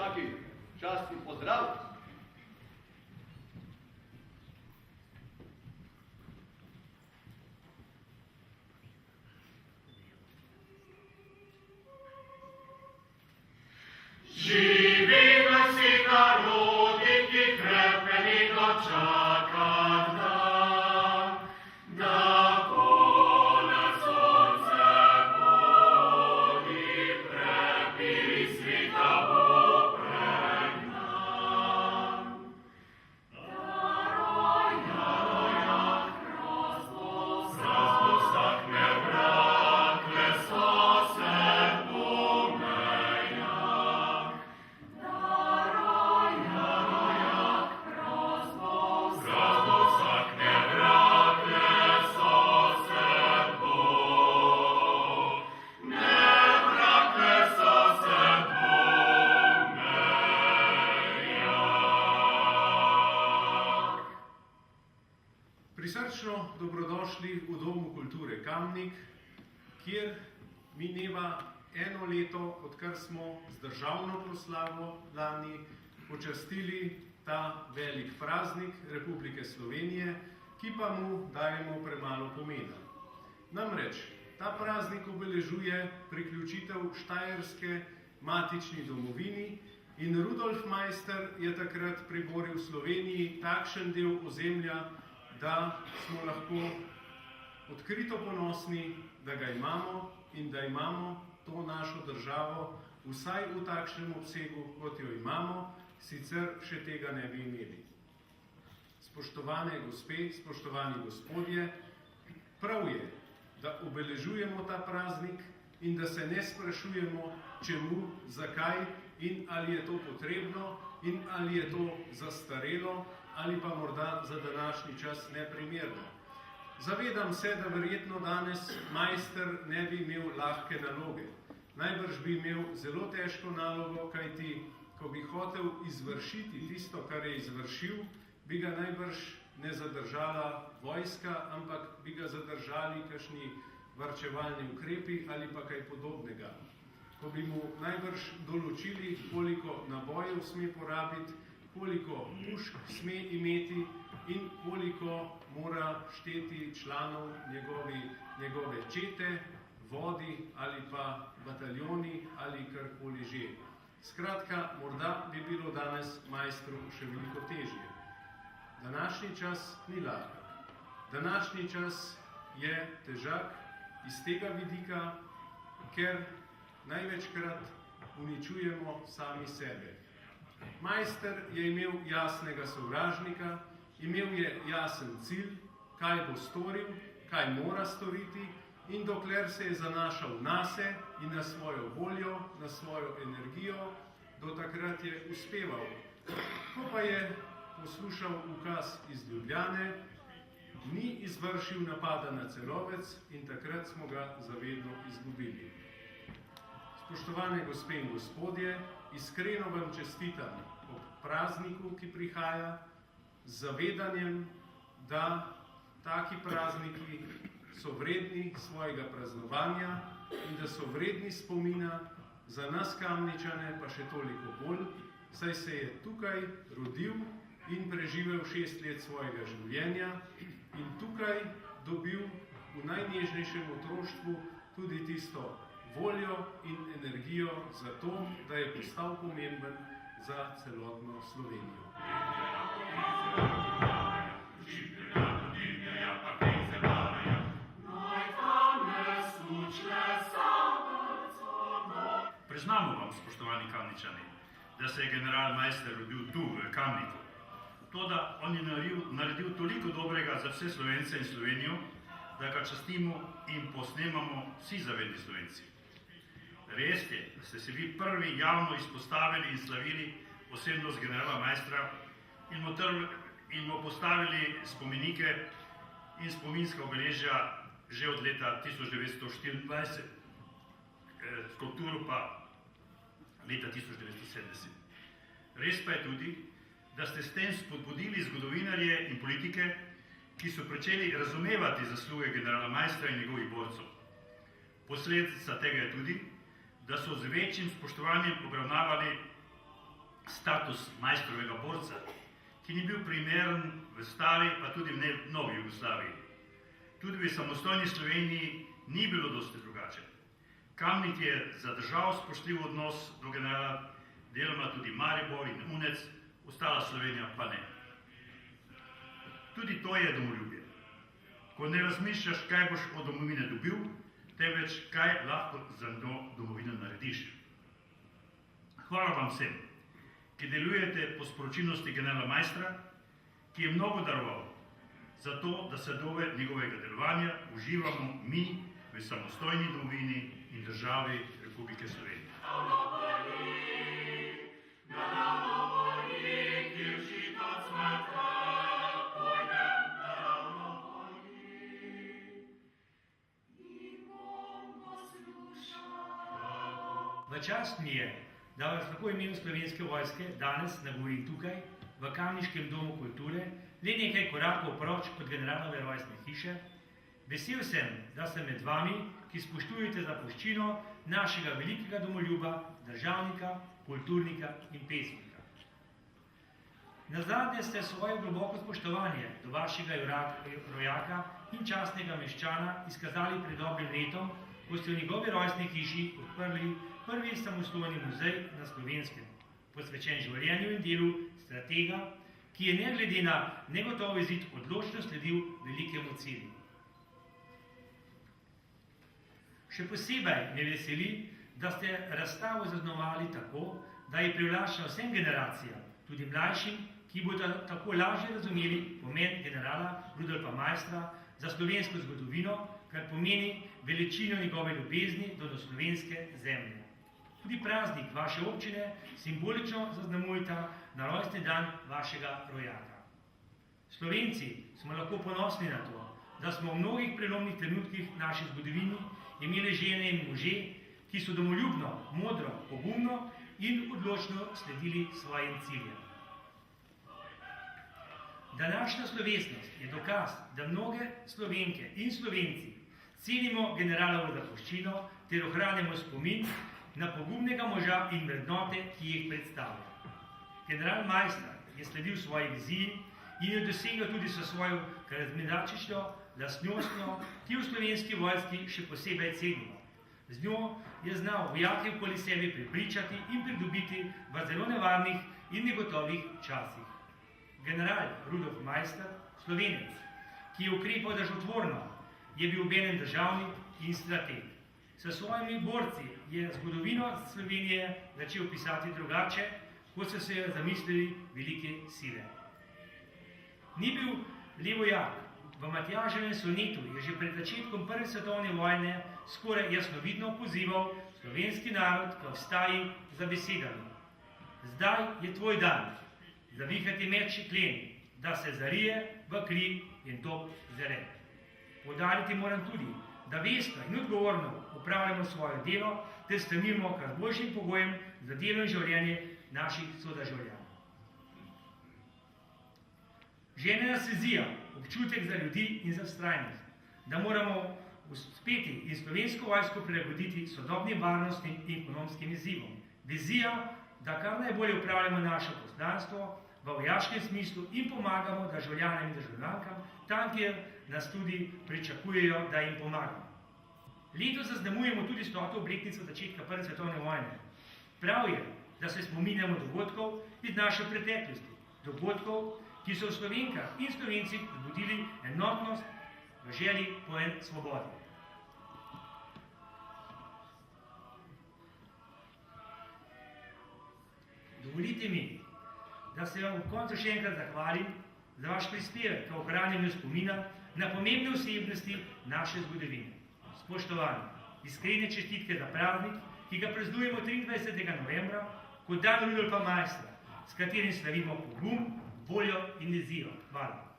taki častni pozdrav. Živi vsi narodi, ki krepeni dočaka dan, da konec sonce vodi, prepiri sveta bo pregnan. Daroja, Hristos vsakne vrat, leso se pomeja. Prisrčno dobrodošli v Domu kulture Kamnik, kjer mineva eno leto, odkar smo z državno proslavo lani počastili ta velik praznik Republike Slovenije, ki pa mu dajemo premalo pomena. Namreč, ta praznik obeležuje priključitev Štajerske matični domovini in Rudolf Maister je takrat priboril Sloveniji takšen del ozemlja, da smo lahko odkrito ponosni, da ga imamo in da imamo to našo državo vsaj v takšnem obsegu, kot jo imamo, sicer še tega ne bi imeli. Spoštovane gospe, spoštovani gospodje, prav je, da obeležujemo ta praznik in da se ne sprašujemo, čemu, zakaj in ali je to potrebno in ali je to zastarelo ali pa morda za današnji čas neprimerno. Zavedam se, da verjetno danes Maister ne bi imel lahke naloge. Najbrž bi imel zelo težko nalogo, kajti ko bi hotel izvršiti tisto, kar je izvršil, bi ga najbrž ne zadržala vojska, ampak bi ga zadržali kakšni varčevalni ukrepi ali pa kaj podobnega. Ko bi mu najbrž določili, koliko nabojev sme porabiti, koliko pušk sme imeti in koliko mora šteti članov njegove čete, vodi ali pa bataljoni ali karkoli že. Skratka, morda bi bilo danes Maistru še veliko težje. Današnji čas ni lahek. Današnji čas je težak iz tega vidika, ker največkrat uničujemo sami sebe. Maister je imel jasnega sovražnika, imel je jasen cilj, kaj bo storil, kaj mora storiti in dokler se je zanašal nase in na svojo voljo, na svojo energijo, do takrat je uspeval. Ko pa je poslušal ukaz iz Ljubljane, ni izvršil napada na Celovec in takrat smo ga zavedno izgubili. Spoštovane gospe in gospodje, iskreno vam čestitam ob prazniku, ki prihaja, z zavedanjem, da taki prazniki so vredni svojega praznovanja in da so vredni spomina, za nas Kamničane pa še toliko bolj, saj se je tukaj rodil in preživel 6 let svojega življenja in tukaj dobil v najnežnejšem otroštvu tudi tisto voljo in energijo za to, da je postal pomemben za celotno Slovenijo. Priznamo vam, spoštovani Kamničani, da se je general Maister rodil tu, v Kamniku. To, da on je naredil toliko dobrega za vse Slovence in Slovenijo, da ga častimo in posnemamo vsi zavedni Slovenci. Res je, da ste se vi prvi javno izpostavili in slavili osebnost generala Maistra in mu postavili spomenike in spominska obeležja že od leta 1924, skulpturo pa leta 1970. Res pa je tudi, da ste s tem spodbudili zgodovinarje in politike, ki so pričeli razumevati zasluge generala Maistra in njegovih borcev. Posledica tega je tudi, da so z večjim spoštovanjem obravnavali status majstrovega borca, ki ni bil primeren v stari, pa tudi v novi Jugoslaviji. Tudi v samostojni Sloveniji ni bilo dosti drugače. Kamnik je zadržal spoštljiv odnos do generala, deloma tudi Maribor in Unec, ostala Slovenija pa ne. Tudi to je domoljubje. Ko ne razmišljaš, kaj boš od domovine dobil, temveč kaj lahko za njo domovino narediš. Hvala vam vsem, ki delujete po sporočilnosti generala Maistra, ki je mnogo daroval za to, da sadove njegovega delovanja uživamo mi v samostojni domovini in državi Republike Slovenije. V čast mi je, da vas lahko v imenu Slovenske vojske danes nagovorim tukaj, v Kamniškem domu kulture, le nekaj korakov proč od generalove rojstne hiše. Vesel sem, da sem med vami, ki spoštujete zapuščino našega velikega domoljuba, državnika, kulturnika in pesnika. Nazadnje ste svoje globoko spoštovanje do vašega rojaka in častnega meščana izkazali pred dobrim letom, ko ste v njegovi rojstni hiši odprli prvi samostojni muzej na Slovenskem, posvečen življenju in delu stratega, ki je ne glede na negotov izid odločno sledil velikemu cilju. Še posebej me veseli, da ste razstavo zaznamovali tako, da je privlačna vsem generacijam, tudi mlajšim, ki bodo tako lažje razumeli pomen generala Rudolfa Maistra za slovensko zgodovino, kar pomeni veličino njegove ljubezni do slovenske zemlje. Tudi praznik vaše občine simbolično zaznamujeta na rojstni dan vašega rojaka. Slovenci smo lahko ponosni na to, da smo v mnogih prelomnih trenutkih v naši zgodovini imeli žene in može, ki so domoljubno, modro, pogumno in odločno sledili svojim ciljem. Današnja slovesnost je dokaz, da mnoge Slovenke in Slovenci cenimo generalovo zapuščino ter ohranjamo spomin na pogumnega moža in vrednote, ki jih predstavlja. General Maistra je sledil svoji viziji in jo dosegel tudi s svojo karizmatično lastnostjo, ki v Slovenski vojski še posebej cenimo. Z njo je znal vojake okoli sebe prepričati in pridobiti v zelo nevarnih in negotovih časih. General Rudolf Maister, Slovenec, ki je ukrepal državotvorno, je bil obenem državnik in strateg. S svojimi borci je zgodovino Slovenije začel pisati drugače, kot so se zamislili velike sile. Ni bil le vojak. V Matjaževem sonetu je že pred začetkom Prve svetovne vojne skoraj jasnovidno pozival slovenski narod k vstaji za besedami. Zdaj je tvoj dan, zavihati meč klen, da se zarije v kri in top zere. Poudariti moram tudi, da vestno in odgovorno upravljamo svoje delo ter stremimo k boljšim pogojem za delo in življenje naših sodržavljanov. Žene nas sezija občutek za ljudi in za vztrajnost, da moramo uspeti in Slovensko vojsko prilagoditi sodobnim varnostnim in ekonomskim izzivom. Vizija, da kar najbolje upravljamo naše poslanstvo v vojaškem smislu in pomagamo državljanom in državljankam tam, kjer nas tudi pričakujejo, da jim pomagamo. Letos zaznamujemo tudi 100. obletnico začetka Prve svetovne vojne. Prav je, da se spominjamo dogodkov iz naše preteklosti, dogodkov, ki so v Slovenkah in Slovencih vzbudili enotnost v želji po svobodi. Dovolite mi, da se vam ob koncu še enkrat zahvalim za vaš prispevek k ohranjanju spomina na pomembne osebnosti naše zgodovine. Spoštovani, iskrene čestitke za praznik, ki ga praznujemo 23. novembra, kot dan Rudolfa Maistra, s katerim slavimo pogum, voljo in vizijo. Hvala.